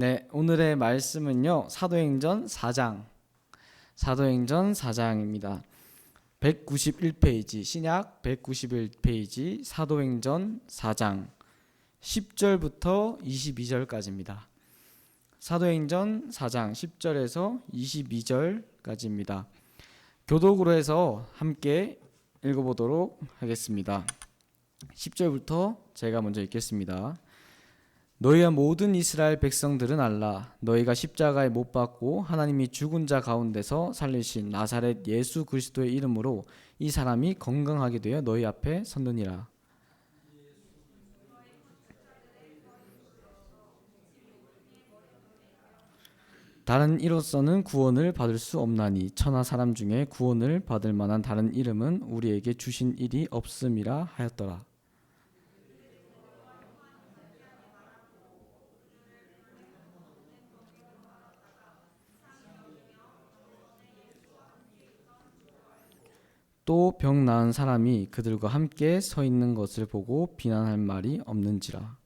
네, 오늘의 말씀은요. 사도행전 4장입니다. 191페이지, 신약 191페이지, 사도행전 4장 10절부터 22절까지입니다. 사도행전 4장 10절에서 22절까지입니다. 교독으로 해서 함께 읽어보도록 하겠습니다. 10절부터 제가 먼저 읽겠습니다. 너희와 모든 이스라엘 백성들은 알라. 너희가 십자가에 못 박고 하나님이 죽은 자 가운데서 살리신 나사렛 예수 그리스도의 이름으로 이 사람이 건강하게 되어 너희 앞에 섰느니라. 다른 이로서는 구원을 받을 수 없나니 천하 사람 중에 구원을 받을 만한 다른 이름은 우리에게 주신 일이 없음이라 하였더라. 또 병 나은 사람이 그들과 함께 서 있는 것을 보고 비난할 말이 없는지라.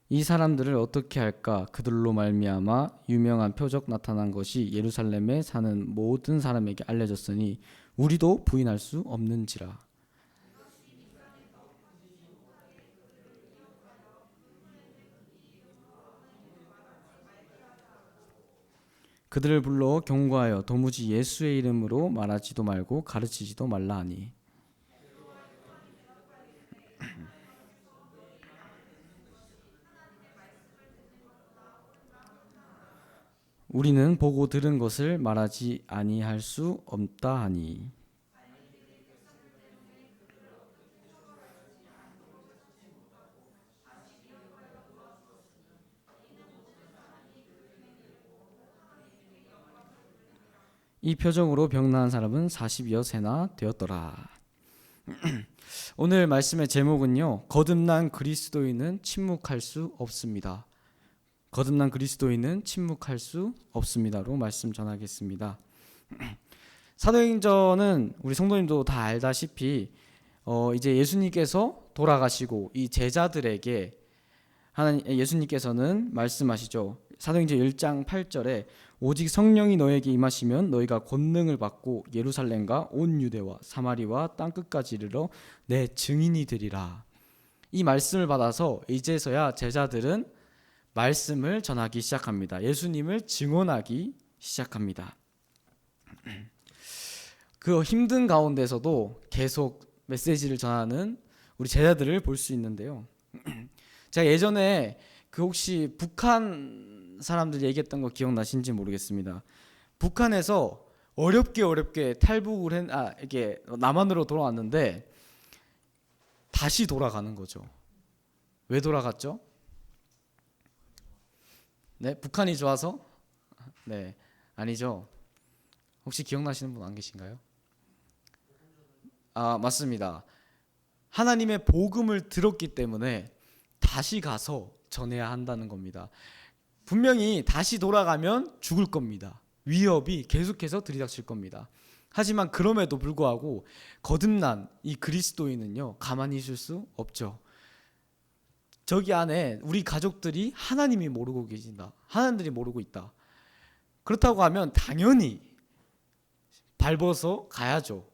이 사람들을 어떻게 할까? 그들로 말미암아 유명한 표적 나타난 것이 예루살렘에 사는 모든 사람에게 알려졌으니 우리도 부인할 수 없는지라. 그들을 불러 경고하여 도무지 예수의 이름으로 말하지도 말고 가르치지도 말라 하니. 우리는 보고 들은 것을 말하지 아니할 수 없다 하니. 이 표적으로 병 나은 사람은 40여 세나 되었더라. 오늘 말씀의 제목은요. 거듭난 그리스도인은 침묵할 수 없습니다. 거듭난 그리스도인은 침묵할 수 없습니다로 말씀 전하겠습니다. 사도행전은 우리 성도님도 다 알다시피 이제 예수님께서 돌아가시고 이 제자들에게 예수님께서는 말씀하시죠. 사도행전 1장 8절에 오직 성령이 너에게 임하시면 너희가 권능을 받고 예루살렘과 온 유대와 사마리와 땅끝까지 이르러 내 증인이 되리라. 이 말씀을 받아서 이제서야 제자들은 말씀을 전하기 시작합니다. 예수님을 증언하기 시작합니다. 그 힘든 가운데서도 계속 메시지를 전하는 우리 제자들을 볼 수 있는데요. 제가 예전에 혹시 북한 사람들 얘기했던 거 기억나신지 모르겠습니다. 북한에서 어렵게 탈북을 이게 남한으로 돌아왔는데 다시 돌아가는 거죠. 왜 돌아갔죠? 네, 북한이 좋아서? 네, 아니죠. 혹시 기억나시는 분 안 계신가요? 맞습니다. 하나님의 복음을 들었기 때문에 다시 가서 전해야 한다는 겁니다. 분명히 다시 돌아가면 죽을 겁니다. 위협이 계속해서 들이닥칠 겁니다. 하지만 그럼에도 불구하고 거듭난 이 그리스도인은요, 가만히 있을 수 없죠. 저기 안에 우리 가족들이 하나님이 모르고 계신다. 하나님들이 모르고 있다. 그렇다고 하면 당연히 밟아서 가야죠.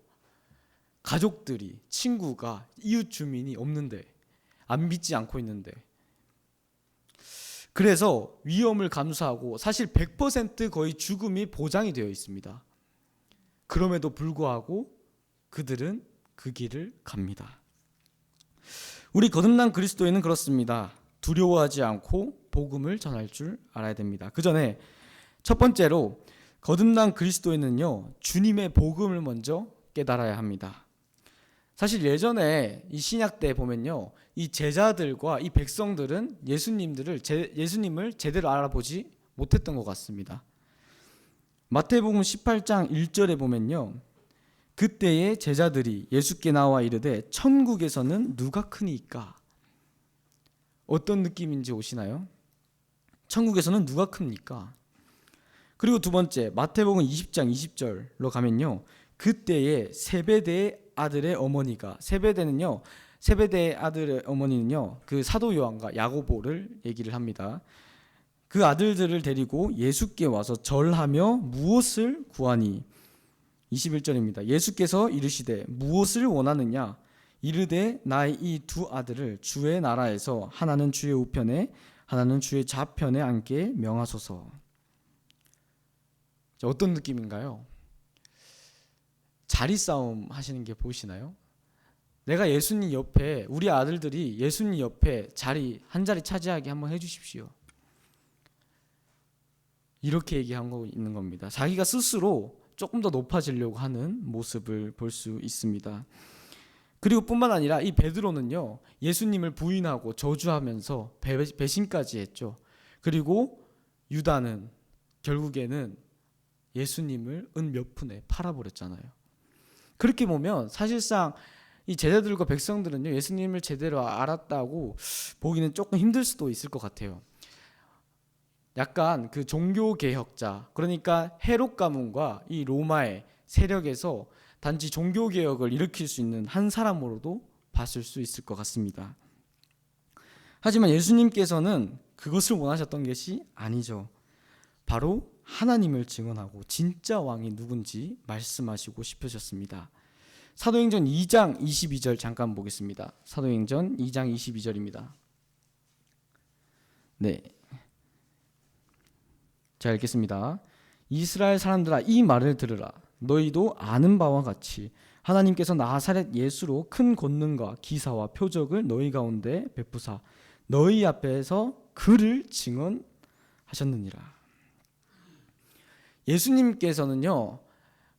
가족들이, 친구가, 이웃 주민이 없는데, 안 믿지 않고 있는데. 그래서 위험을 감수하고 사실 100% 거의 죽음이 보장이 되어 있습니다. 그럼에도 불구하고 그들은 그 길을 갑니다. 우리 거듭난 그리스도인은 그렇습니다. 두려워하지 않고 복음을 전할 줄 알아야 됩니다. 그 전에 첫 번째로 거듭난 그리스도인은요, 주님의 복음을 먼저 깨달아야 합니다. 사실 예전에 이 신약 때 보면요, 이 제자들과 이 백성들은 예수님을 제대로 알아보지 못했던 것 같습니다. 마태복음 18장 1절에 보면요, 그때의 제자들이 예수께 나와 이르되 천국에서는 누가 크니까? 어떤 느낌인지 오시나요? 천국에서는 누가 큽니까? 그리고 두 번째, 마태복음 20장 20절로 가면요, 그때의 세베대의 아들의 어머니가, 세베대는요 세베대의 아들의 어머니는요, 그 사도 요한과 야고보를 얘기를 합니다. 그 아들들을 데리고 예수께 와서 절하며 무엇을 구하니? 21절입니다. 예수께서 이르시되 무엇을 원하느냐? 이르되 나의 이 두 아들을 주의 나라에서 하나는 주의 우편에 하나는 주의 좌편에 앉게 명하소서. 어떤 느낌인가요? 자리 싸움 하시는 게 보이시나요? 내가 예수님 옆에, 우리 아들들이 예수님 옆에 한 자리 차지하게 한번 해주십시오. 이렇게 얘기하고 있는 겁니다. 자기가 스스로 조금 더 높아지려고 하는 모습을 볼 수 있습니다. 그리고 뿐만 아니라 이 베드로는요, 예수님을 부인하고 저주하면서 배신까지 했죠. 그리고 유다는 결국에는 예수님을 은 몇 푼에 팔아버렸잖아요. 그렇게 보면 사실상 이 제자들과 백성들은요, 예수님을 제대로 알았다고 보기는 조금 힘들 수도 있을 것 같아요. 약간 그 종교개혁자, 그러니까 헤롯 가문과 이 로마의 세력에서 단지 종교개혁을 일으킬 수 있는 한 사람으로도 봤을 수 있을 것 같습니다. 하지만 예수님께서는 그것을 원하셨던 것이 아니죠. 바로 하나님을 증언하고 진짜 왕이 누군지 말씀하시고 싶으셨습니다. 사도행전 2장 22절 잠깐 보겠습니다. 사도행전 2장 22절입니다. 네, 자, 읽겠습니다. 이스라엘 사람들아, 이 말을 들으라. 너희도 아는 바와 같이 하나님께서 나사렛 예수로 큰 권능과 기사와 표적을 너희 가운데 베푸사 너희 앞에서 그를 증언하셨느니라. 예수님께서는요,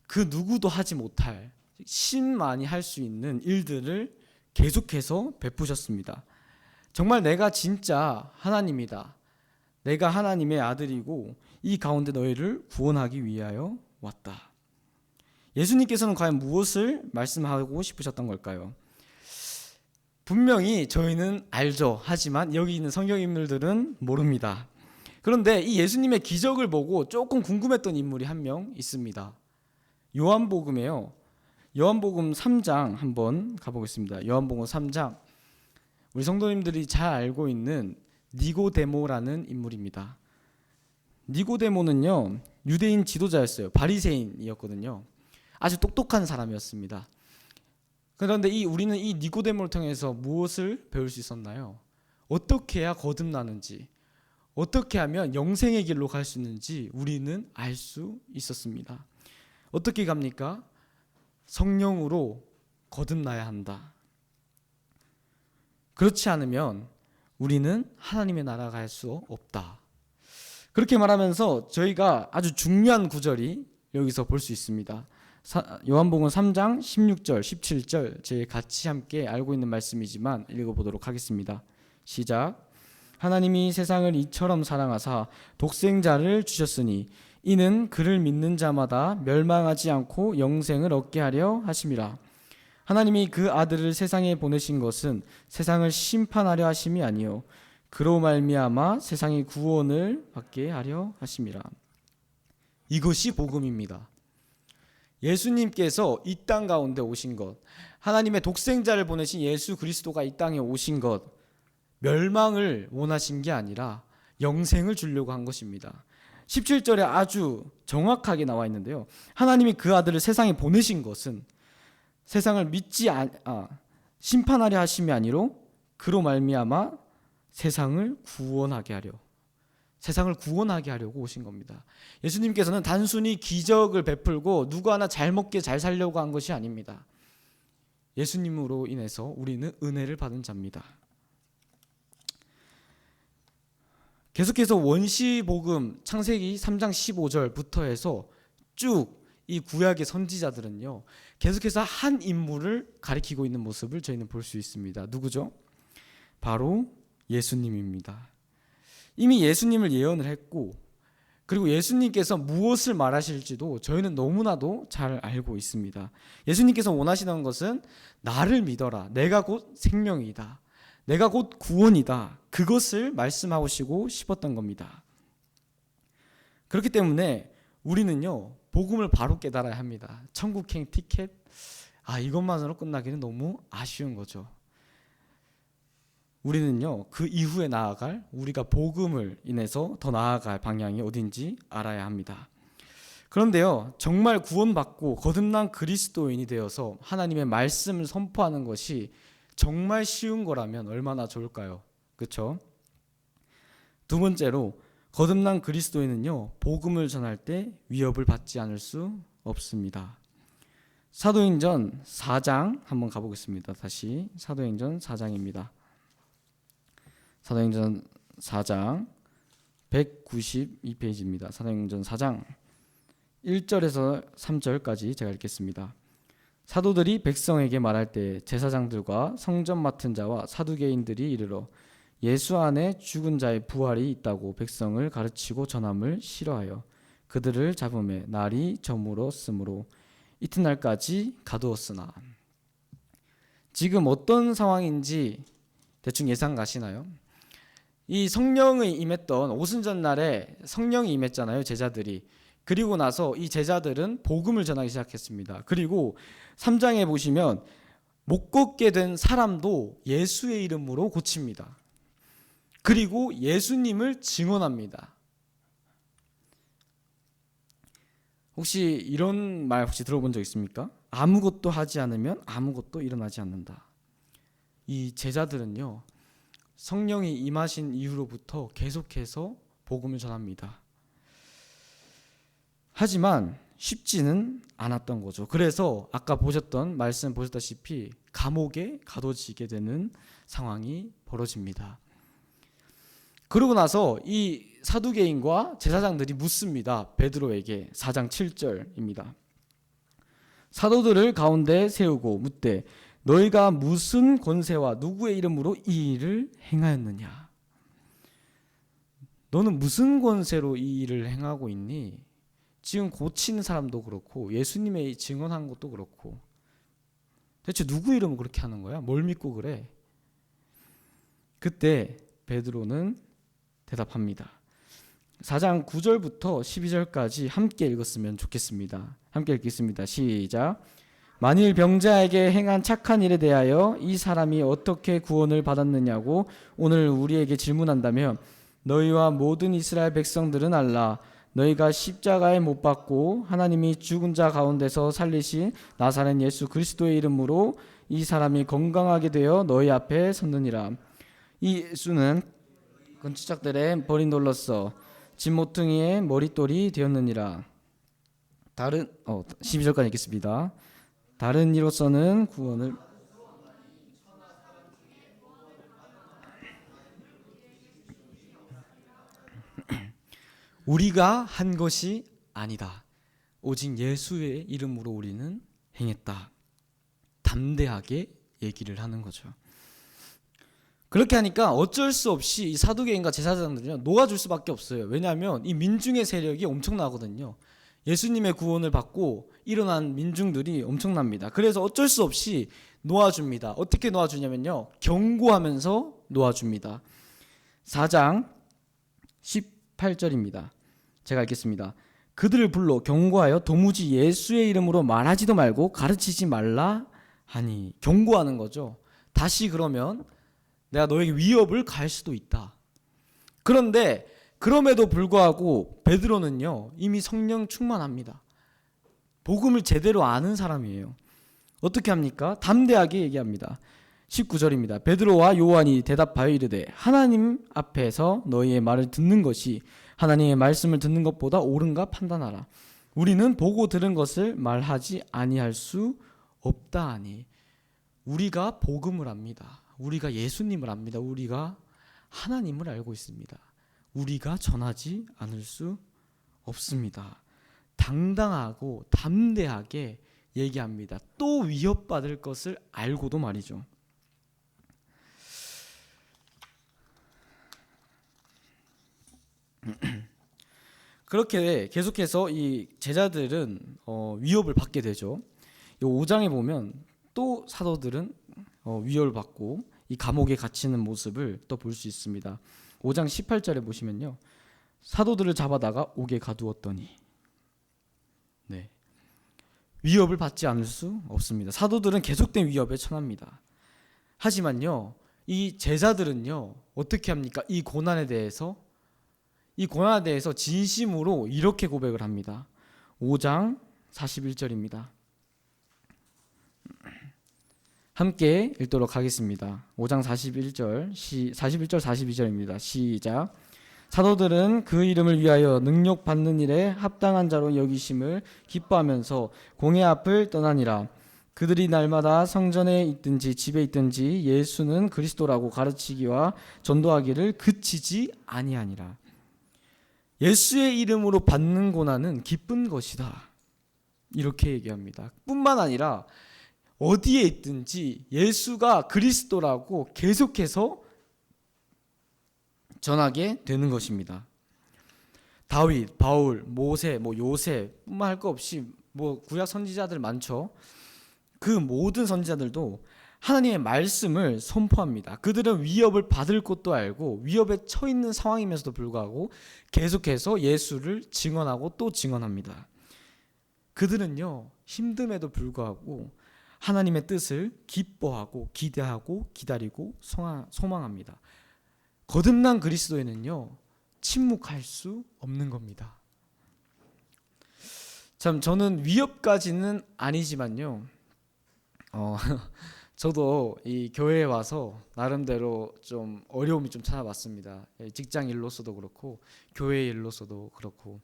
그 누구도 하지 못할 신만이 할 수 있는 일들을 계속해서 베푸셨습니다. 정말 내가 진짜 하나님이다, 내가 하나님의 아들이고 이 가운데 너희를 구원하기 위하여 왔다. 예수님께서는 과연 무엇을 말씀하고 싶으셨던 걸까요? 분명히 저희는 알죠. 하지만 여기 있는 성경 인물들은 모릅니다. 그런데 이 예수님의 기적을 보고 조금 궁금했던 인물이 한 명 있습니다. 요한복음에요. 요한복음 3장 한번 가보겠습니다. 요한복음 3장, 우리 성도님들이 잘 알고 있는 니고데모라는 인물입니다. 니고데모는요, 유대인 지도자였어요. 바리새인이었거든요. 아주 똑똑한 사람이었습니다. 그런데 우리는 이 니고데모를 통해서 무엇을 배울 수 있었나요? 어떻게 해야 거듭나는지, 어떻게 하면 영생의 길로 갈 수 있는지 우리는 알 수 있었습니다. 어떻게 갑니까? 성령으로 거듭나야 한다. 그렇지 않으면 우리는 하나님의 나라 갈 수 없다. 그렇게 말하면서 저희가 아주 중요한 구절이 여기서 볼 수 있습니다. 요한복음 3장 16절, 17절 제 같이 함께 알고 있는 말씀이지만 읽어보도록 하겠습니다. 시작. 하나님이 세상을 이처럼 사랑하사 독생자를 주셨으니 이는 그를 믿는 자마다 멸망하지 않고 영생을 얻게 하려 하심이라. 하나님이 그 아들을 세상에 보내신 것은 세상을 심판하려 하심이 아니요 그로 말미암아 세상의 구원을 받게 하려 하심이라. 이것이 복음입니다. 예수님께서 이 땅 가운데 오신 것, 하나님의 독생자를 보내신 예수 그리스도가 이 땅에 오신 것, 멸망을 원하신 게 아니라 영생을 주려고 한 것입니다. 17절에 아주 정확하게 나와 있는데요, 하나님이 그 아들을 세상에 보내신 것은 세상을 심판하려 하심이 아니로 그로 말미암아 세상을 구원하게 하려고 오신 겁니다. 예수님께서는 단순히 기적을 베풀고 누구 하나 잘 먹게 잘 살려고 한 것이 아닙니다. 예수님으로 인해서 우리는 은혜를 받은 자입니다. 계속해서 원시복음 창세기 3장 15절부터 해서 쭉 이 구약의 선지자들은요, 계속해서 한 인물을 가리키고 있는 모습을 저희는 볼 수 있습니다. 누구죠? 바로 예수님입니다. 이미 예수님을 예언을 했고, 그리고 예수님께서 무엇을 말하실지도 저희는 너무나도 잘 알고 있습니다. 예수님께서 원하시는 것은 나를 믿어라, 내가 곧 생명이다, 내가 곧 구원이다, 그것을 말씀하시고 싶었던 겁니다. 그렇기 때문에 우리는요, 복음을 바로 깨달아야 합니다. 천국행 티켓, 이것만으로 끝나기는 너무 아쉬운 거죠. 우리는요, 그 이후에 나아갈, 우리가 복음을 인해서 더 나아갈 방향이 어딘지 알아야 합니다. 그런데요, 정말 구원받고 거듭난 그리스도인이 되어서 하나님의 말씀을 선포하는 것이 정말 쉬운 거라면 얼마나 좋을까요? 그렇죠? 두 번째로, 거듭난 그리스도인은요, 복음을 전할 때 위협을 받지 않을 수 없습니다. 사도행전 4장 한번 가보겠습니다. 다시 사도행전 4장입니다. 사도행전 4장 192페이지입니다. 사도행전 4장 1절에서 3절까지 제가 읽겠습니다. 사도들이 백성에게 말할 때 제사장들과 성전 맡은 자와 사두개인들이 이르러 예수 안에 죽은 자의 부활이 있다고 백성을 가르치고 전함을 싫어하여 그들을 잡음에 날이 저물었으므로 이튿날까지 가두었으나. 지금 어떤 상황인지 대충 예상 가시나요? 이 성령이 임했던 오순절 날에 성령이 임했잖아요, 제자들이. 그리고 나서 이 제자들은 복음을 전하기 시작했습니다. 그리고 3장에 보시면 못 걷게 된 사람도 예수의 이름으로 고칩니다. 그리고 예수님을 증언합니다. 혹시 이런 말 혹시 들어본 적 있습니까? 아무것도 하지 않으면 아무것도 일어나지 않는다. 이 제자들은요, 성령이 임하신 이후로부터 계속해서 복음을 전합니다. 하지만 쉽지는 않았던 거죠. 그래서 아까 말씀 보셨다시피 감옥에 가둬지게 되는 상황이 벌어집니다. 그러고 나서 이 사두개인과 제사장들이 묻습니다. 베드로에게. 4장 7절입니다. 사도들을 가운데 세우고 묻되 너희가 무슨 권세와 누구의 이름으로 이 일을 행하였느냐? 너는 무슨 권세로 이 일을 행하고 있니? 지금 고치는 사람도 그렇고 예수님의 증언한 것도 그렇고 대체 누구 이름으로 그렇게 하는 거야? 뭘 믿고 그래? 그때 베드로는 대답합니다. 4장 9절부터 12절까지 함께 읽었으면 좋겠습니다. 함께 읽겠습니다. 시작. 만일 병자에게 행한 착한 일에 대하여 이 사람이 어떻게 구원을 받았느냐고 오늘 우리에게 질문한다면 너희와 모든 이스라엘 백성들은 알라. 너희가 십자가에 못 박고 하나님이 죽은 자 가운데서 살리신 나사렛 예수 그리스도의 이름으로 이 사람이 건강하게 되어 너희 앞에 섰느니라. 이 예수는 건축작들의 버린 돌로서 진모퉁이의 머릿돌이 되었느니라. 12절까지 읽겠습니다. 다른 이로서는 구원을 우리가 한 것이 아니다. 오직 예수의 이름으로 우리는 행했다. 담대하게 얘기를 하는 거죠. 그렇게 하니까 어쩔 수 없이 이 사두개인과 제사장들은 녹아줄 수밖에 없어요. 왜냐하면 이 민중의 세력이 엄청나거든요. 예수님의 구원을 받고 일어난 민중들이 엄청납니다. 그래서 어쩔 수 없이 놓아줍니다. 어떻게 놓아주냐면요, 경고하면서 놓아줍니다. 4장 18절입니다. 제가 읽겠습니다. 그들을 불러 경고하여 도무지 예수의 이름으로 말하지도 말고 가르치지 말라 하니. 경고하는 거죠. 다시 그러면 내가 너에게 위협을 가할 수도 있다. 그런데 그럼에도 불구하고 베드로는요, 이미 성령 충만합니다. 복음을 제대로 아는 사람이에요. 어떻게 합니까? 담대하게 얘기합니다. 19절입니다. 베드로와 요한이 대답하여 이르되 하나님 앞에서 너희의 말을 듣는 것이 하나님의 말씀을 듣는 것보다 옳은가 판단하라. 우리는 보고 들은 것을 말하지 아니할 수 없다 하니. 우리가 복음을 압니다. 우리가 예수님을 압니다. 우리가 하나님을 알고 있습니다. 우리가 전하지 않을 수 없습니다. 당당하고 담대하게 얘기합니다. 또 위협받을 것을 알고도 말이죠. 그렇게 계속해서 이 제자들은 위협을 받게 되죠. 이 5장에 보면 또 사도들은 위협을 받고 이 감옥에 갇히는 모습을 또 볼 수 있습니다. 5장 18절에 보시면요, 사도들을 잡아다가 옥에 가두었더니. 네, 위협을 받지 않을 수 없습니다. 사도들은 계속된 위협에 처합니다. 하지만요, 이 제자들은요 어떻게 합니까? 이 고난에 대해서 진심으로 이렇게 고백을 합니다. 5장 41절입니다. 함께 읽도록 하겠습니다. 5장 41절 42절입니다. 시작. 사도들은 그 이름을 위하여 능력받는 일에 합당한 자로 여기심을 기뻐하면서 공회 앞을 떠나니라. 그들이 날마다 성전에 있든지 집에 있든지 예수는 그리스도라고 가르치기와 전도하기를 그치지 아니하니라. 예수의 이름으로 받는 고난은 기쁜 것이다, 이렇게 얘기합니다. 뿐만 아니라 어디에 있든지 예수가 그리스도라고 계속해서 전하게 되는 것입니다. 다윗, 바울, 모세, 요셉 뿐만 할 것 없이 구약 선지자들 많죠. 그 모든 선지자들도 하나님의 말씀을 선포합니다. 그들은 위협을 받을 것도 알고 위협에 처해 있는 상황임에서도 불구하고 계속해서 예수를 증언하고 또 증언합니다. 그들은요 힘듦에도 불구하고 하나님의 뜻을 기뻐하고 기대하고 기다리고 소망합니다. 거듭난 그리스도인은요 침묵할 수 없는 겁니다. 참 저는 위협까지는 아니지만요 저도 이 교회에 와서 나름대로 좀 어려움이 좀 찾아왔습니다. 직장 일로서도 그렇고 교회 일로서도 그렇고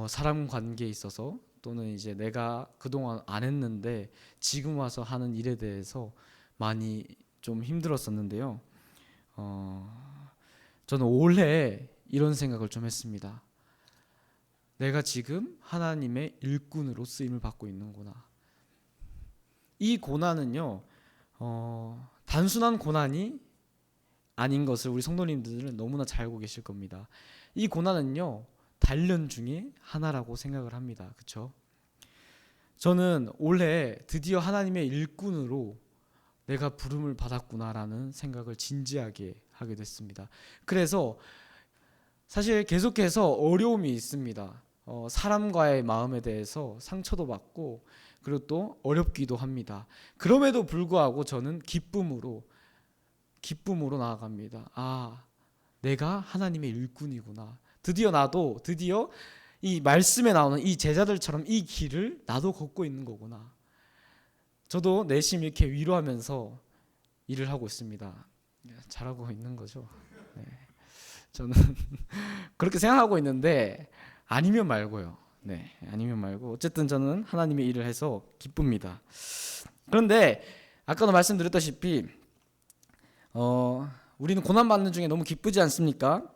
사람 관계에 있어서 또는 이제 내가 그동안 안 했는데 지금 와서 하는 일에 대해서 많이 좀 힘들었었는데요. 저는 올해 이런 생각을 좀 했습니다. 내가 지금 하나님의 일꾼으로 쓰임을 받고 있는구나. 이 고난은요 단순한 고난이 아닌 것을 우리 성도님들은 너무나 잘 알고 계실 겁니다. 이 고난은요 단련 중에 하나라고 생각을 합니다. 그렇죠? 저는 올해 드디어 하나님의 일꾼으로 내가 부름을 받았구나라는 생각을 진지하게 하게 됐습니다. 그래서 사실 계속해서 어려움이 있습니다. 사람과의 마음에 대해서 상처도 받고 그리고 또 어렵기도 합니다. 그럼에도 불구하고 저는 기쁨으로 나아갑니다. 아, 내가 하나님의 일꾼이구나. 드디어 이 말씀에 나오는 이 제자들처럼 이 길을 나도 걷고 있는 거구나. 저도 내심 이렇게 위로하면서 일을 하고 있습니다. 잘하고 있는 거죠. 네. 저는 그렇게 생각하고 있는데 아니면 말고요. 네, 아니면 말고 어쨌든 저는 하나님의 일을 해서 기쁩니다. 그런데 아까도 말씀드렸다시피 우리는 고난 받는 중에 너무 기쁘지 않습니까?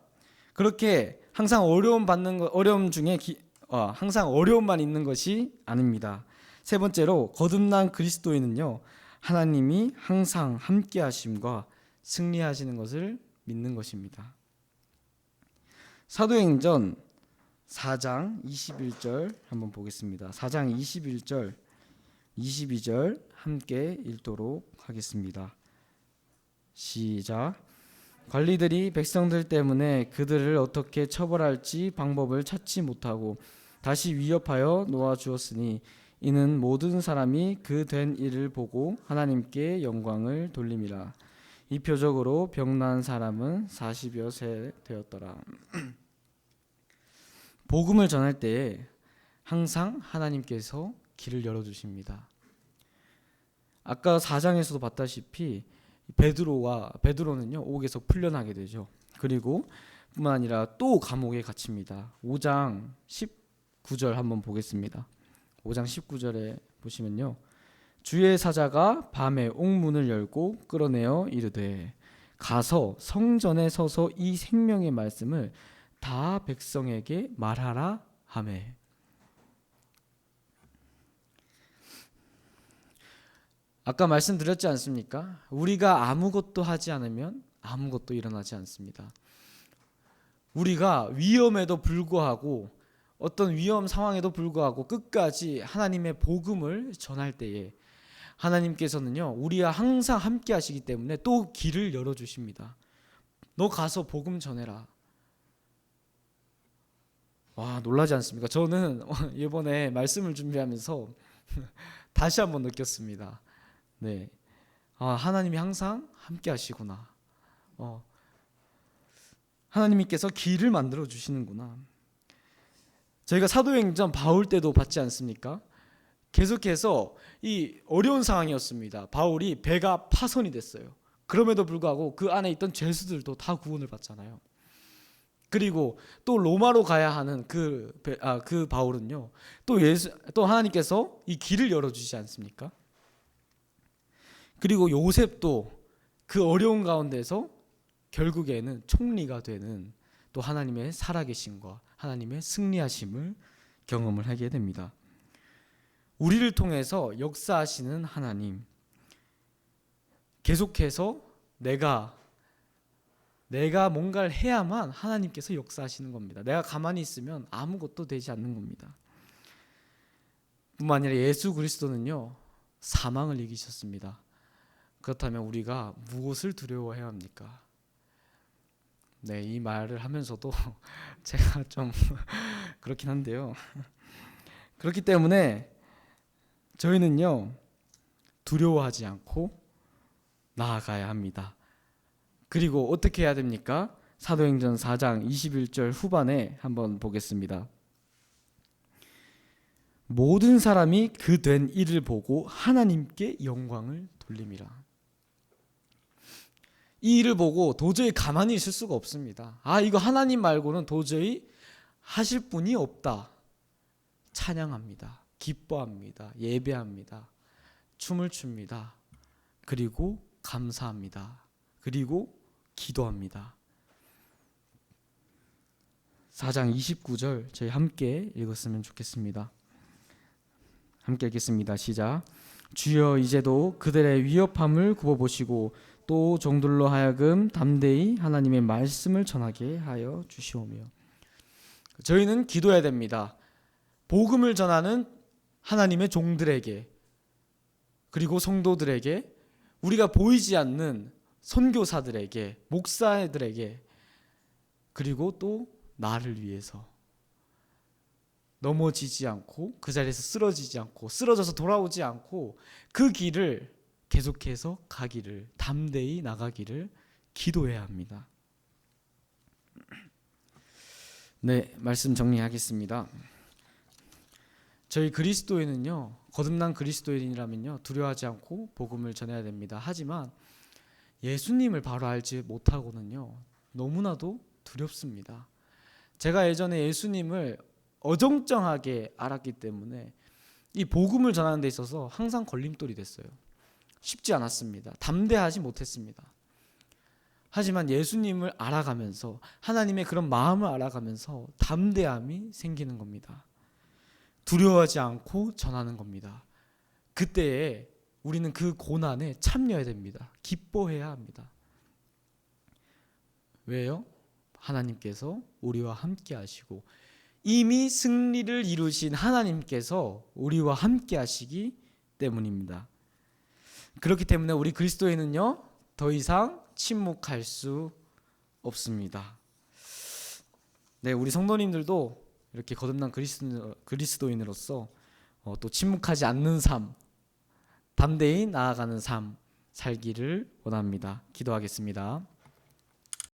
그렇게 항상 어려움 중에 항상 어려움만 있는 것이 아닙니다. 세 번째로 거듭난 그리스도인은요 하나님이 항상 함께 하심과 승리하시는 것을 믿는 것입니다. 사도행전 4장 21절 한번 보겠습니다. 4장 21절 22절 함께 읽도록 하겠습니다. 시작. 관리들이 백성들 때문에 그들을 어떻게 처벌할지 방법을 찾지 못하고 다시 위협하여 놓아주었으니 이는 모든 사람이 그 된 일을 보고 하나님께 영광을 돌림이라. 이 표적으로 병난 사람은 40여 세 되었더라. 복음을 전할 때에 항상 하나님께서 길을 열어주십니다. 아까 4장에서도 봤다시피 베드로는요 옥에서 풀려나게 되죠. 그리고 뿐만 아니라 또 감옥에 갇힙니다. 5장 19절 한번 보겠습니다. 5장 19절에 보시면요 주의 사자가 밤에 옥문을 열고 끌어내어 이르되 가서 성전에 서서 이 생명의 말씀을 다 백성에게 말하라 하매. 아까 말씀드렸지 않습니까? 우리가 아무것도 하지 않으면 아무것도 일어나지 않습니다. 우리가 위험에도 불구하고 어떤 위험 상황에도 불구하고 끝까지 하나님의 복음을 전할 때에 하나님께서는요 우리와 항상 함께 하시기 때문에 또 길을 열어주십니다. 너 가서 복음 전해라. 와, 놀라지 않습니까? 저는 이번에 말씀을 준비하면서 다시 한번 느꼈습니다. 네, 하나님이 항상 함께 하시구나. 하나님께서 길을 만들어 주시는구나. 저희가 사도행전 바울 때도 봤지 않습니까? 계속해서 이 어려운 상황이었습니다. 바울이 배가 파손이 됐어요. 그럼에도 불구하고 그 안에 있던 죄수들도 다 구원을 받잖아요. 그리고 또 로마로 가야 하는 그 바울은요, 또 하나님께서 이 길을 열어주지 않습니까? 그리고 요셉도 그 어려운 가운데서 결국에는 총리가 되는 또 하나님의 살아계심과 하나님의 승리하심을 경험을 하게 됩니다. 우리를 통해서 역사하시는 하나님, 계속해서 내가 뭔가를 해야만 하나님께서 역사하시는 겁니다. 내가 가만히 있으면 아무것도 되지 않는 겁니다. 뿐만 아니라 예수 그리스도는요, 사망을 이기셨습니다. 그렇다면 우리가 무엇을 두려워해야 합니까? 네, 이 말을 하면서도 제가 좀 그렇긴 한데요. 그렇기 때문에 저희는요, 두려워하지 않고 나아가야 합니다. 그리고 어떻게 해야 됩니까? 사도행전 4장 21절 후반에 한번 보겠습니다. 모든 사람이 그 된 일을 보고 하나님께 영광을 돌림이라. 이 일을 보고 도저히 가만히 있을 수가 없습니다. 이거 하나님 말고는 도저히 하실 분이 없다. 찬양합니다. 기뻐합니다. 예배합니다. 춤을 춥니다. 그리고 감사합니다. 그리고 기도합니다. 4장 29절 저희 함께 읽었으면 좋겠습니다. 함께 읽겠습니다. 시작. 주여 이제도 그들의 위협함을 굽어보시고 또 종들로 하여금 담대히 하나님의 말씀을 전하게 하여 주시오며. 저희는 기도해야 됩니다. 복음을 전하는 하나님의 종들에게, 그리고 성도들에게, 우리가 보이지 않는 선교사들에게, 목사들에게, 그리고 또 나를 위해서 넘어지지 않고 그 자리에서 쓰러지지 않고 쓰러져서 돌아오지 않고 그 길을 계속해서 가기를, 담대히 나가기를 기도해야 합니다. 네, 말씀 정리하겠습니다. 저희 그리스도인은요, 거듭난 그리스도인이라면요, 두려워하지 않고 복음을 전해야 됩니다. 하지만 예수님을 바로 알지 못하고는요, 너무나도 두렵습니다. 제가 예전에 예수님을 어정쩡하게 알았기 때문에 이 복음을 전하는 데 있어서 항상 걸림돌이 됐어요. 쉽지 않았습니다. 담대하지 못했습니다. 하지만 예수님을 알아가면서, 하나님의 그런 마음을 알아가면서 담대함이 생기는 겁니다. 두려워하지 않고 전하는 겁니다. 그때에 우리는 그 고난에 참여해야 됩니다. 기뻐해야 합니다. 왜요? 하나님께서 우리와 함께 하시고 이미 승리를 이루신 하나님께서 우리와 함께 하시기 때문입니다. 그렇기 때문에 우리 그리스도인은요, 더 이상 침묵할 수 없습니다. 네, 우리 성도님들도 이렇게 거듭난 그리스도인으로서 또 침묵하지 않는 삶, 담대히 나아가는 삶 살기를 원합니다. 기도하겠습니다.